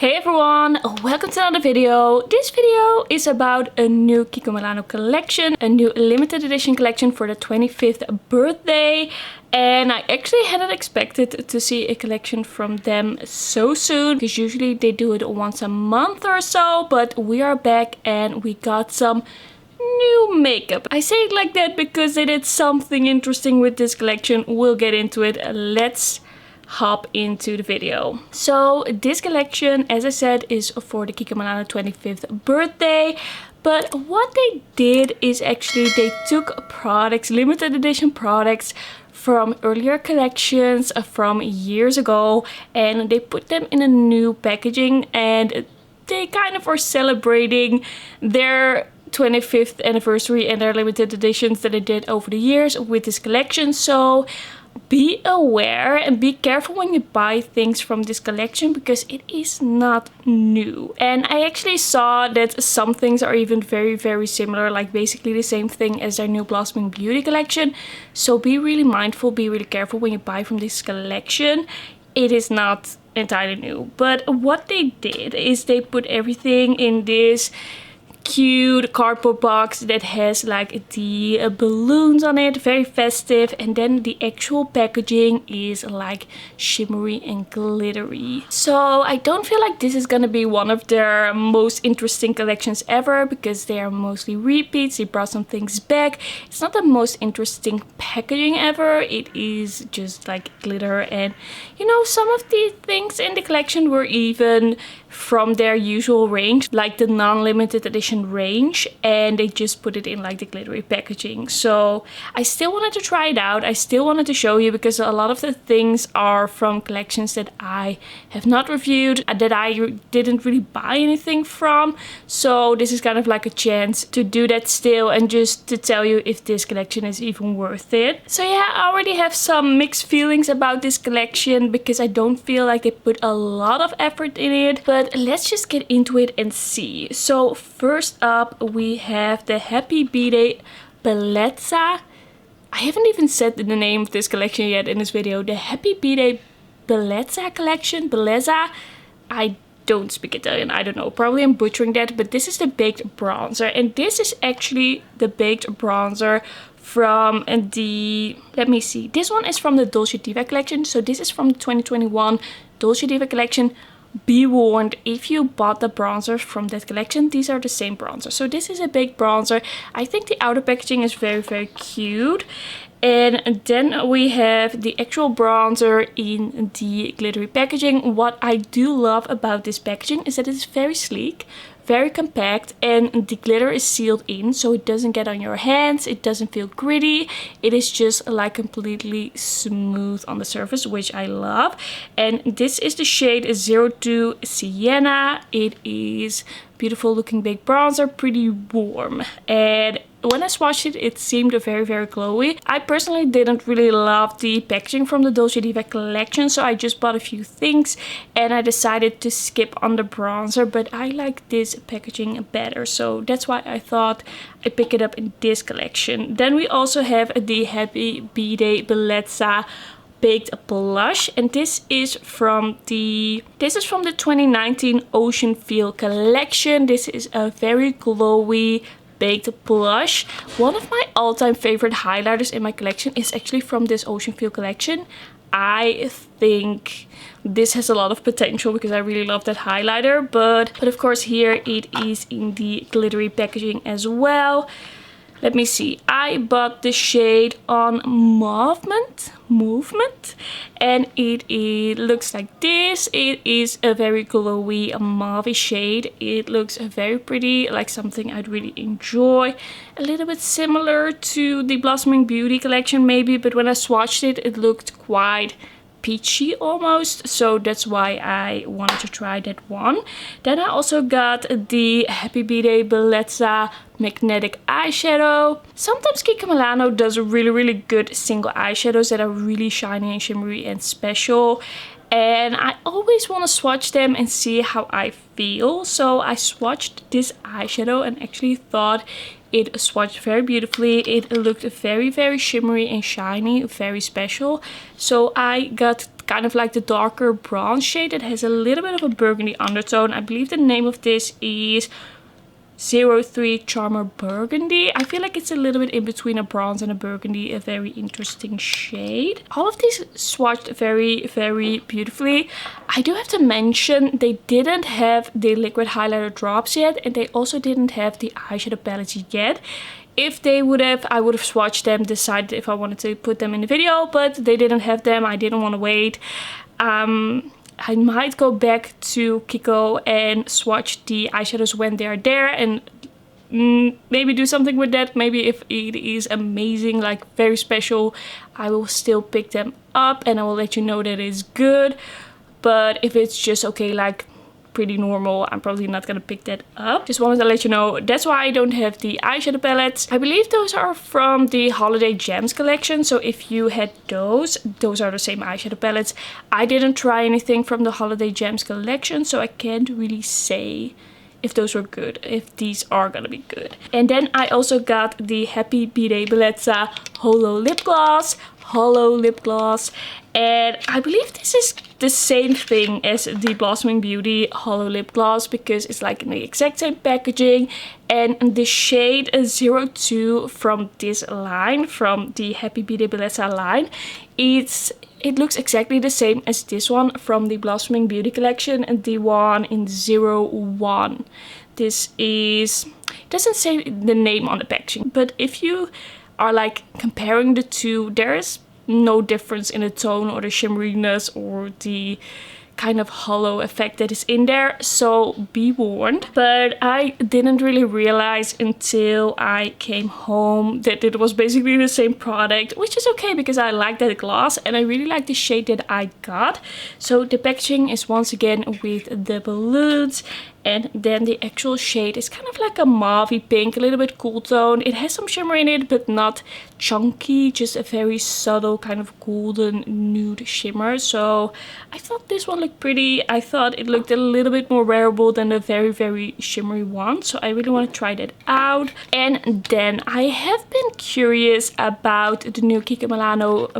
Hey everyone, welcome to another video. This video is about a new Kiko Milano collection, a new limited edition collection for the 25th birthday. And I actually hadn't expected to see a collection from them so soon, because usually they do it once a month or so, but we are back and we got some new makeup. I say it like that because they did something interesting with this collection. We'll get into it. Let's hop into the video. So this collection, as I said, is for the Kiko Milano 25th birthday. But what they did is actually they took products, limited edition products from earlier collections from years ago, and they put them in a new packaging, and they kind of are celebrating their 25th anniversary and their limited editions that they did over the years with this collection. So be aware and be careful when you buy things from this collection, because it is not new. And I actually saw that some things are even very similar, like basically the same thing as their new Blossoming Beauty collection. So be really mindful, be really careful when you buy from this collection. It is not entirely new. But what they did is they put everything in this cute cardboard box that has like the balloons on it, very festive, and then the actual packaging is like shimmery and glittery. So I don't feel like this is gonna be one of their most interesting collections ever, because they are mostly repeats. They brought some things back. It's not the most interesting packaging ever. It is just like glitter, and you know, some of the things in the collection were even from their usual range, like the non-limited edition range, and they just put it in like the glittery packaging. So I still wanted to try it out. I still wanted to show you, because a lot of the things are from collections that I have not reviewed, that I didn't really buy anything from. So this is kind of like a chance to do that still, and just to tell you if this collection is even worth it. So yeah, I already have some mixed feelings about this collection, because I don't feel like they put a lot of effort in it. But let's just get into it and see. So first up we have the Happy B-Day Bellezza. I haven't even said the name of this collection yet in this video. The Happy B-Day Belezza collection. Belezza. I don't speak Italian, I don't know, probably I'm butchering that, but this is the baked bronzer, and this is actually the baked bronzer from the, let me see, this one is from the Dolce Diva collection. So this is from the 2021 Dolce Diva collection. Be warned, if you bought the bronzers from that collection, these are the same bronzer. So this is a baked bronzer. I think the outer packaging is very cute. And then we have the actual bronzer in the glittery packaging. What I do love about this packaging is that it is very sleek, very compact, and the glitter is sealed in, so it doesn't get on your hands, it doesn't feel gritty, it is just like completely smooth on the surface, which I love. And this is the shade 02 Sienna. It is beautiful looking baked bronzer, pretty warm, and when I swatched it, it seemed very glowy. I personally didn't really love the packaging from the Dolce Diva collection, so I just bought a few things and I decided to skip on the bronzer, but I like this packaging better, so that's why I thought I'd pick it up in this collection. Then we also have the Happy B-Day Belezza baked blush, and this is from the 2019 Ocean Feel collection. This is a very glowy baked blush. One of my all-time favorite highlighters in my collection is actually from this Ocean Feel collection. I think this has a lot of potential because I really love that highlighter, but of course here it is in the glittery packaging as well. Let me see, I bought the shade on Mauve-Ment, and it looks like this. It is a very glowy mauve shade. It looks very pretty, like something I'd really enjoy. A little bit similar to the Blossoming Beauty collection maybe, but when I swatched it, it looked quite peachy almost, so that's why I wanted to try that one. Then I also got the Happy B-Day Bellezza magnetic eyeshadow. Sometimes Kiko Milano does really good single eyeshadows that are really shiny and shimmery and special, and I always want to swatch them and see how I feel. So I swatched this eyeshadow and actually thought it swatched very beautifully. It looked very shimmery and shiny, very special. So I got kind of like the darker bronze shade. It has a little bit of a burgundy undertone. I believe the name of this is 03 Charmer Burgundy. I feel like it's a little bit in between a bronze and a burgundy, a very interesting shade. All of these swatched very, very beautifully. I do have to mention they didn't have the liquid highlighter drops yet, and they also didn't have the eyeshadow palettes yet. If they would have, I would have swatched them, decided if I wanted to put them in the video, but they didn't have them. I didn't want to wait. I might go back to Kiko and swatch the eyeshadows when they're there and maybe do something with that. Maybe if it is amazing, like very special, I will still pick them up and I will let you know that it's good. But if it's just okay, like pretty normal, I'm probably not gonna pick that up. Just wanted to let you know that's why I don't have the eyeshadow palettes. I believe those are from the Holiday Gems collection, so if you had those are the same eyeshadow palettes. I didn't try anything from the Holiday Gems collection, so I can't really say if those were good, if these are gonna be good. And then I also got the Happy B-Day Bellezza Holo lip gloss, and I believe this is the same thing as the Blossoming Beauty Holo lip gloss because it's like in the exact same packaging. And the shade 02 from this line, from the Happy B-Day Bellezza line, it looks exactly the same as this one from the Blossoming Beauty collection and the one in 01. This is, it doesn't say the name on the packaging, but if you are like comparing the two, there is no difference in the tone or the shimmeriness or the kind of hollow effect that is in there, so be warned. But I didn't really realize until I came home that it was basically the same product, which is okay because I like that gloss and I really like the shade that I got. So the packaging is once again with the balloons, and then the actual shade is kind of like a mauve pink, a little bit cool tone. It has some shimmer in it, but not chunky, just a very subtle kind of golden nude shimmer. So I thought this one looked pretty. I thought it looked a little bit more wearable than the very, very shimmery one. So I really want to try that out. And then I have been curious about the new Kiko Milano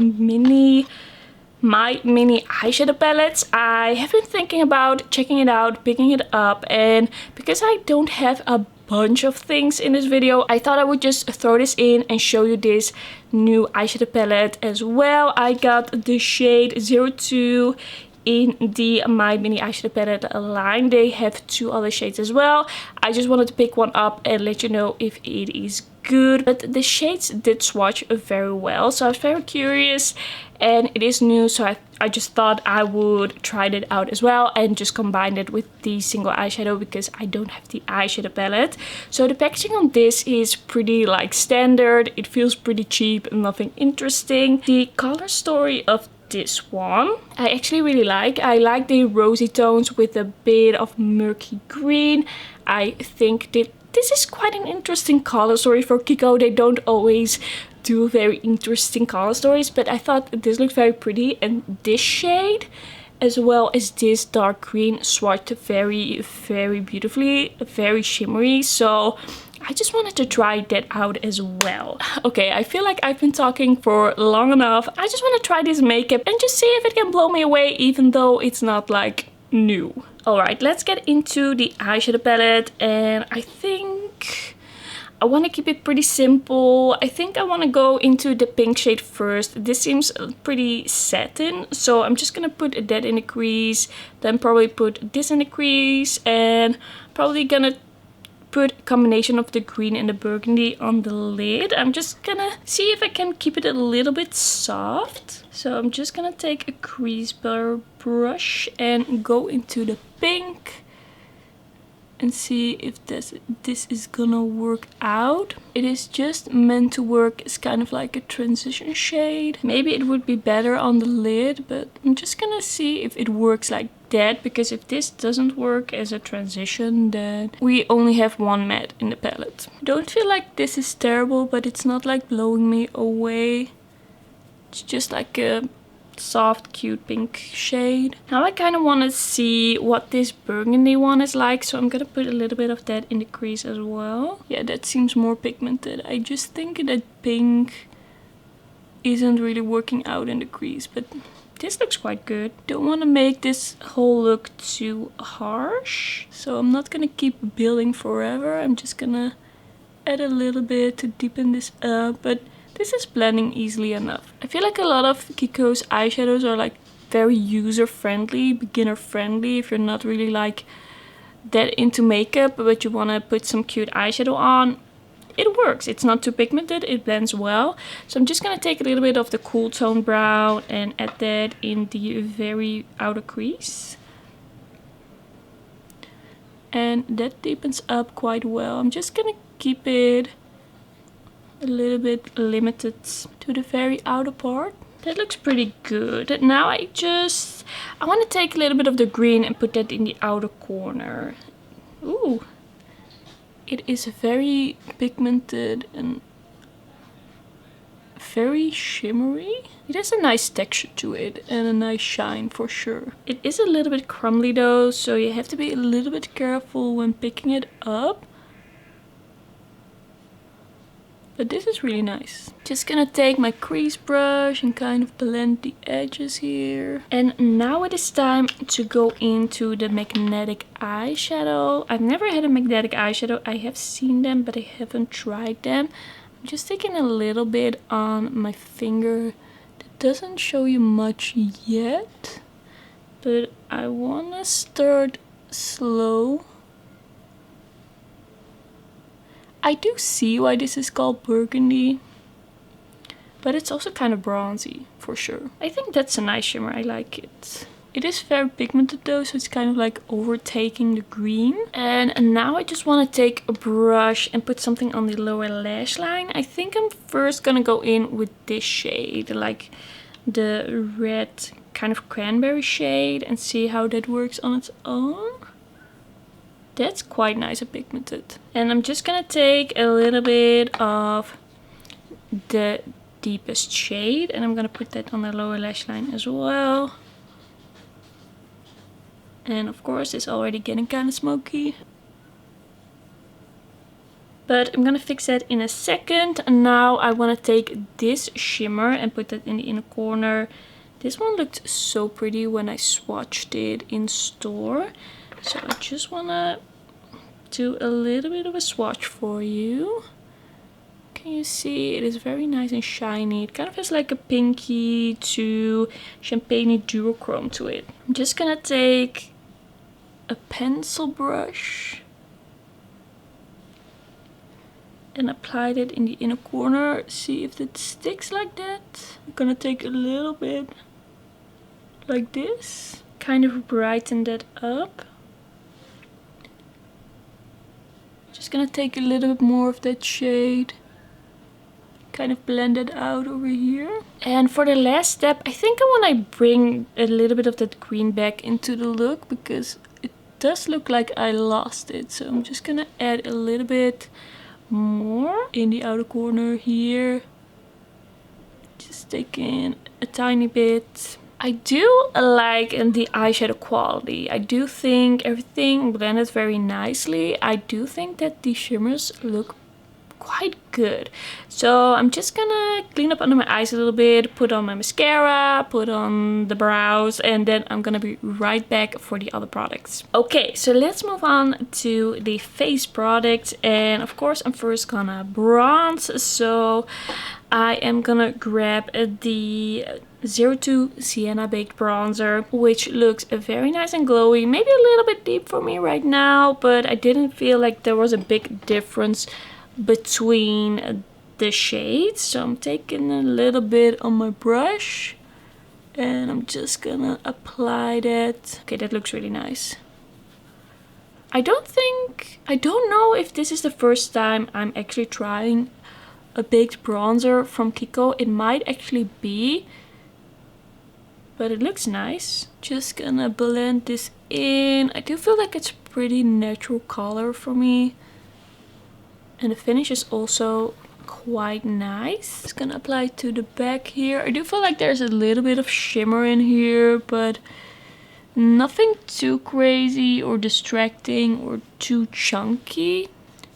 My Mini eyeshadow palettes. I have been thinking about checking it out, picking it up, and because I don't have a bunch of things in this video, I thought I would just throw this in and show you this new eyeshadow palette as well. I got the shade 02 in the My Mini eyeshadow palette line. They have two other shades as well. I just wanted to pick one up and let you know if it is good, but the shades did swatch very well, so I was very curious, and it is new, so I just thought I would try it out as well and just combine it with the single eyeshadow because I don't have the eyeshadow palette. So the packaging on this is pretty like standard. It feels pretty cheap, nothing interesting. The color story of this one I actually really like. I like the rosy tones with a bit of murky green. I think that this is quite an interesting color story for Kiko. They don't always do very interesting color stories, but I thought this looked very pretty, and this shade as well as this dark green swatched very, very beautifully, very shimmery. So I just wanted to try that out as well. Okay, I feel like I've been talking for long enough. I just want to try this makeup and just see if it can blow me away, even though it's not like new. Alright, let's get into the eyeshadow palette, and I think I want to keep it pretty simple. I think I want to go into the pink shade first. This seems pretty satin, so I'm just gonna put that in the crease, then probably put this in the crease, and probably gonna put a combination of the green and the burgundy on the lid. I'm just gonna see if I can keep it a little bit soft. So I'm just gonna take a crease brush and go into the pink and see if this is gonna work out. It is just meant to work as kind of like a transition shade. Maybe it would be better on the lid, but I'm just gonna see if it works like that, because if this doesn't work as a transition, then we only have one matte in the palette. Don't feel like this is terrible, but it's not like blowing me away. It's just like a soft, cute pink shade. Now I kind of want to see what this burgundy one is like, so I'm gonna put a little bit of that in the crease as well. Yeah, that seems more pigmented. I just think that pink isn't really working out in the crease, but this looks quite good. Don't want to make this whole look too harsh, so I'm not gonna keep building forever. I'm just gonna add a little bit to deepen this up, but this is blending easily enough. I feel like a lot of Kiko's eyeshadows are like very user friendly, beginner friendly. If you're not really like that into makeup but you want to put some cute eyeshadow on, it works. It's not too pigmented, it blends well. So I'm just gonna take a little bit of the cool tone brown and add that in the very outer crease, and that deepens up quite well. I'm just gonna keep it a little bit limited to the very outer part. That looks pretty good. Now I want to take a little bit of the green and put that in the outer corner. Ooh, it is very pigmented and very shimmery. It has a nice texture to it and a nice shine for sure. It is a little bit crumbly though, so you have to be a little bit careful when picking it up. But this is really nice. Just gonna take my crease brush and kind of blend the edges here. And now it is time to go into the magnetic eyeshadow. I've never had a magnetic eyeshadow. I have seen them, but I haven't tried them. I'm just taking a little bit on my finger. That doesn't show you much yet, but I wanna start slow. I do see why this is called Burgundy, but it's also kind of bronzy for sure. I think that's a nice shimmer, I like it. It is very pigmented though, so it's kind of like overtaking the green. And now I just want to take a brush and put something on the lower lash line. I think I'm first gonna go in with this shade, like the red kind of cranberry shade, and see how that works on its own. That's quite nice and pigmented. And I'm just gonna take a little bit of the deepest shade and I'm gonna put that on the lower lash line as well. And of course it's already getting kind of smoky, but I'm gonna fix that in a second. And now I want to take this shimmer and put that in the inner corner. This one looked so pretty when I swatched it in store, so I just want to do a little bit of a swatch for you. Can you see? It is very nice and shiny. It kind of has like a pinky to champagne duochrome to it. I'm just gonna take a pencil brush and apply it in the inner corner. See if it sticks like that. I'm gonna take a little bit like this, kind of brighten that up. Just gonna take a little bit more of that shade, kind of blend it out over here. And for the last step, I think I want to bring a little bit of that green back into the look, because it does look like I lost it. So I'm just gonna add a little bit more in the outer corner here. Just taking a tiny bit. I do like the eyeshadow quality. I do think everything blended very nicely. I do think that the shimmers look quite good. So I'm just gonna clean up under my eyes a little bit, put on my mascara, put on the brows, and then I'm gonna be right back for the other products. Okay, so let's move on to the face products. And of course I'm first gonna bronze. So I am gonna grab the 02 Sienna Baked Bronzer, which looks very nice and glowy. Maybe a little bit deep for me right now, but I didn't feel like there was a big difference between the shades. So I'm taking a little bit on my brush and I'm just gonna apply that. Okay, that looks really nice. I don't know if this is the first time I'm actually trying a baked bronzer from Kiko. It might actually be, but it looks nice. Just gonna blend this in. I do feel like it's a pretty natural color for me. And the finish is also quite nice. Just gonna apply it to the back here. I do feel like there's a little bit of shimmer in here, but nothing too crazy or distracting or too chunky.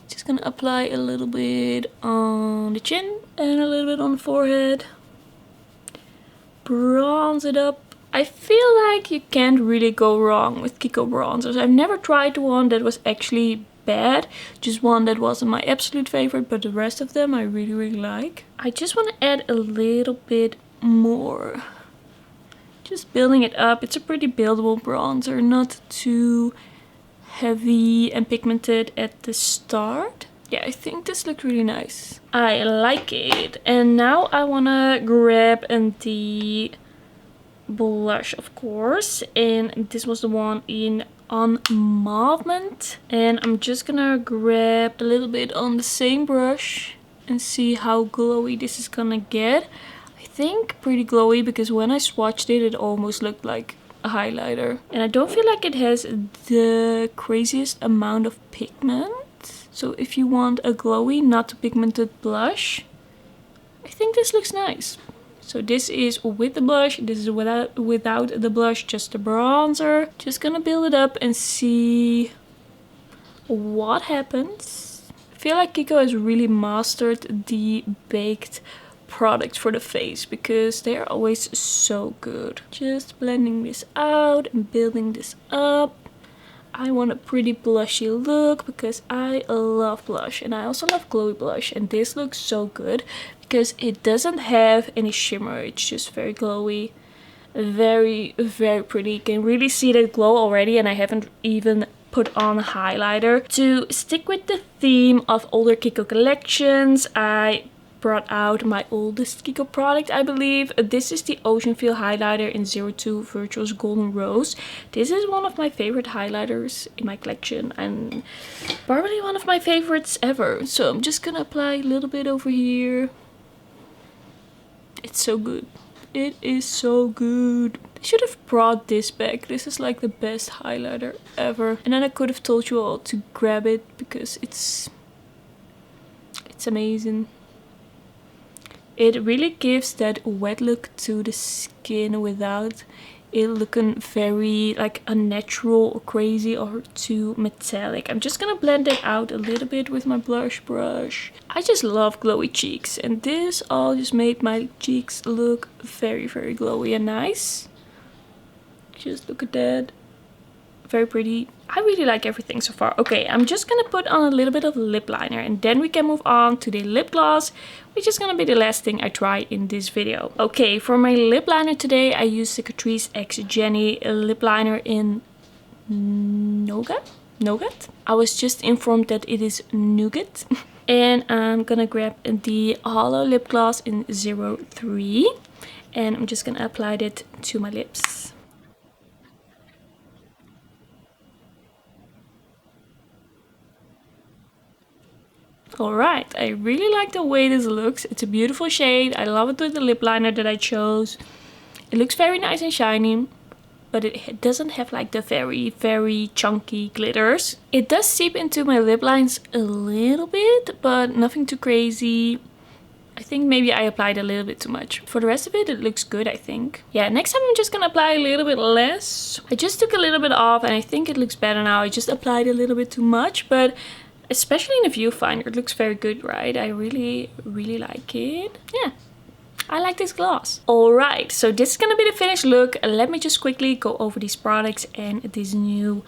Just gonna apply a little bit on the chin and a little bit on the forehead. Bronze it up I feel like you can't really go wrong with Kiko bronzers. I've never tried one that was actually bad, just one that wasn't my absolute favorite, but the rest of them I really like. I just want to add a little bit more. Just building it up. It's a pretty buildable bronzer, not too heavy and pigmented at the start. Yeah, I think this looks really nice. I like it. And now I want to grab the blush, of course. And this was the one on Mauve-Ment. And I'm just gonna grab a little bit on the same brush and see how glowy this is gonna get. I think pretty glowy, because when I swatched it, it almost looked like a highlighter. And I don't feel like it has the craziest amount of pigment. So if you want a glowy, not pigmented blush, I think this looks nice. So this is with the blush, this is without the blush, just the bronzer. Just gonna build it up and see what happens. I feel like Kiko has really mastered the baked products for the face, because they are always so good. Just blending this out and building this up. I want a pretty blushy look because I love blush, and I also love glowy blush, and this looks so good because it doesn't have any shimmer. It's just very glowy, very pretty. You can really see that glow already, and I haven't even put on a highlighter. To stick with the theme of older Kiko collections, I brought out my oldest Kiko product, I believe. This is the Ocean Feel highlighter in 02 Virtuous Golden Rose. This is one of my favorite highlighters in my collection, and probably one of my favorites ever. So I'm just gonna apply a little bit over here. It's so good. It is so good. I should have brought this back. This is like the best highlighter ever. And then I could have told you all to grab it because it's amazing. It really gives that wet look to the skin without it looking very like unnatural or crazy or too metallic. I'm just gonna blend it out a little bit with my blush brush. I just love glowy cheeks, and this all just made my cheeks look very glowy and nice. Just look at that. Very pretty. I really like everything so far. Okay, I'm just gonna put on a little bit of lip liner, and then we can move on to the lip gloss, which is gonna be the last thing I try in this video. Okay, for my lip liner today, I used the Catrice X Jenny lip liner in Nougat? I was just informed that it is Nougat. And I'm gonna grab the Holo lip gloss in 03, and I'm just gonna apply it to my lips. Alright, I really like the way this looks. It's a beautiful shade. I love it with the lip liner that I chose. It looks very nice and shiny, but it doesn't have like the very chunky glitters. It does seep into my lip lines a little bit, but nothing too crazy. I think maybe I applied a little bit too much. For the rest of it, it looks good, I think. Yeah, next time I'm just gonna apply a little bit less. I just took a little bit off and I think it looks better now. I just applied a little bit too much, but especially in the viewfinder, it looks very good, right? I really like it. Yeah, I like this gloss. Alright, so this is gonna be the finished look. Let me just quickly go over these products and this new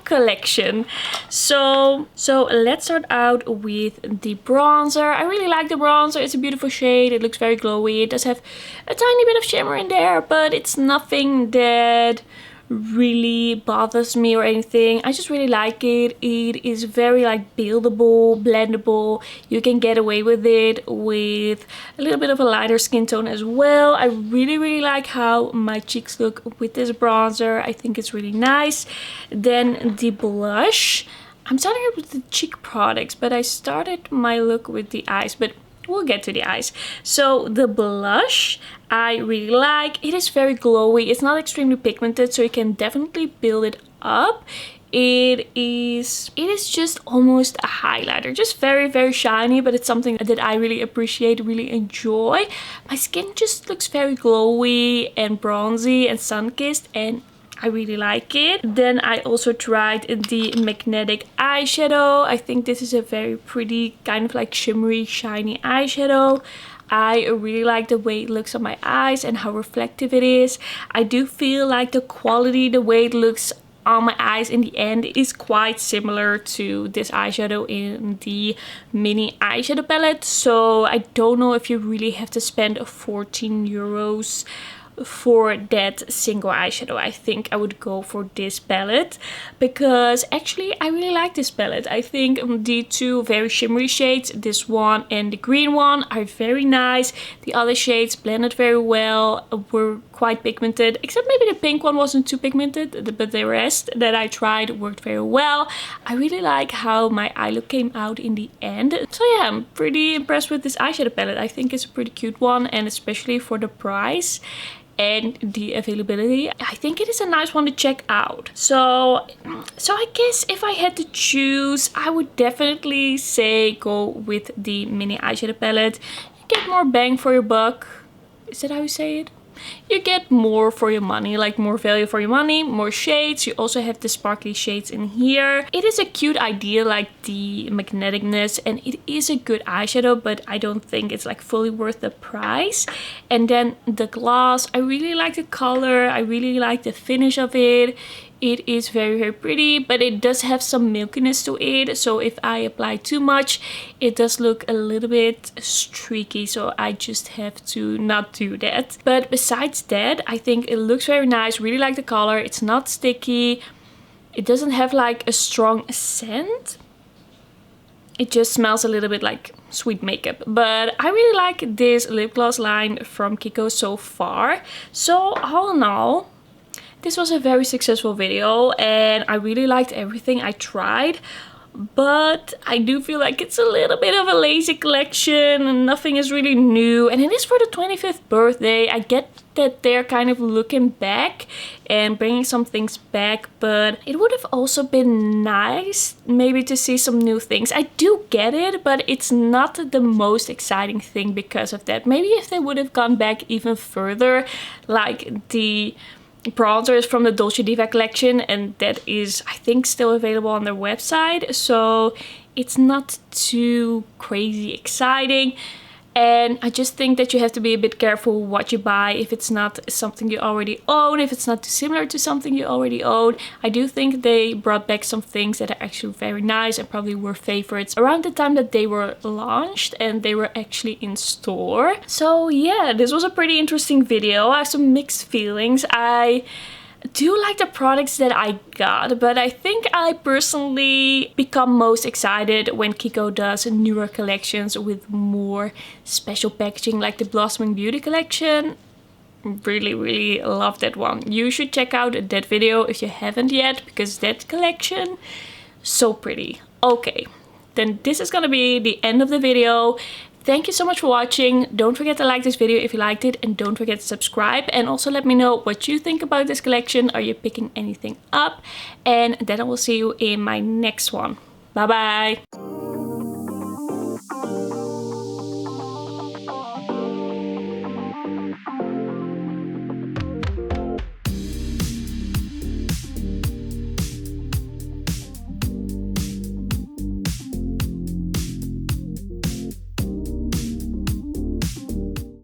collection. So let's start out with the bronzer. I really like the bronzer. It's a beautiful shade. It looks very glowy. It does have a tiny bit of shimmer in there, but it's nothing that really bothers me or anything. I just really like it. It is very like buildable, blendable. You can get away with it with a little bit of a lighter skin tone as well. I really like how my cheeks look with this bronzer. I think it's really nice. Then the blush. I'm starting out with the cheek products, but I started my look with the eyes, but we'll get to the eyes. So the blush I really like. It is very glowy. It's not extremely pigmented, so you can definitely build it up. It is just almost a highlighter, just very shiny, but it's something that I really appreciate, really enjoy. My skin just looks very glowy and bronzy and sun-kissed, and I really like it. Then I also tried the magnetic eyeshadow. I think this is a very pretty kind of like shimmery shiny eyeshadow. I really like the way it looks on my eyes and how reflective it is. I do feel like the quality, the way it looks on my eyes in the end is quite similar to this eyeshadow in the mini eyeshadow palette. So I don't know if you really have to spend 14 euros for that single eyeshadow. I think I would go for this palette because actually I really like this palette. I think the two very shimmery shades, this one and the green one, are very nice. The other shades blended very well, were quite pigmented, except maybe the pink one wasn't too pigmented, but the rest that I tried worked very well. I really like how my eye look came out in the end. So yeah, I'm pretty impressed with this eyeshadow palette. I think it's a pretty cute one, and especially for the price and the availability, I think it is a nice one to check out. So I guess if I had to choose, I would definitely say go with the mini eyeshadow palette. You get more bang for your buck. Is that how you say it? You get more for your money, like more value for your money, more shades. You also have the sparkly shades in here. It is a cute idea, like the magneticness, and it is a good eyeshadow, but I don't think it's like fully worth the price. And then the gloss, I really like the color, I really like the finish of it. It is very, very pretty, but it does have some milkiness to it. So if I apply too much, it does look a little bit streaky. So I just have to not do that. But besides that, I think it looks very nice. Really like the color. It's not sticky. It doesn't have like a strong scent. It just smells a little bit like sweet makeup. But I really like this lip gloss line from Kiko so far. So all in all, this was a very successful video and I really liked everything I tried, but I do feel like it's a little bit of a lazy collection and nothing is really new. And it is for the 25th birthday. I get that they're kind of looking back and bringing some things back, but it would have also been nice maybe to see some new things. I do get it, but it's not the most exciting thing because of that. Maybe if they would have gone back even further, like the bronzer is from the Dolce Diva collection, and that is, I think, still available on their website, so it's not too crazy exciting. And I just think that you have to be a bit careful what you buy if it's not something you already own, if it's not too similar to something you already own. I do think they brought back some things that are actually very nice and probably were favorites around the time that they were launched and they were actually in store. So yeah, this was a pretty interesting video. I have some mixed feelings. I do like the products that I got, but I think I personally become most excited when Kiko does newer collections with more special packaging, like the Blossoming Beauty collection. Really love that one. You should check out that video if you haven't yet, because that collection, so pretty. Okay, then this is gonna be the end of the video. Thank you so much for watching. Don't forget to like this video if you liked it, and don't forget to subscribe, and also let me know what you think about this collection. Are you picking anything up? And then I will see you in my next one. Bye bye.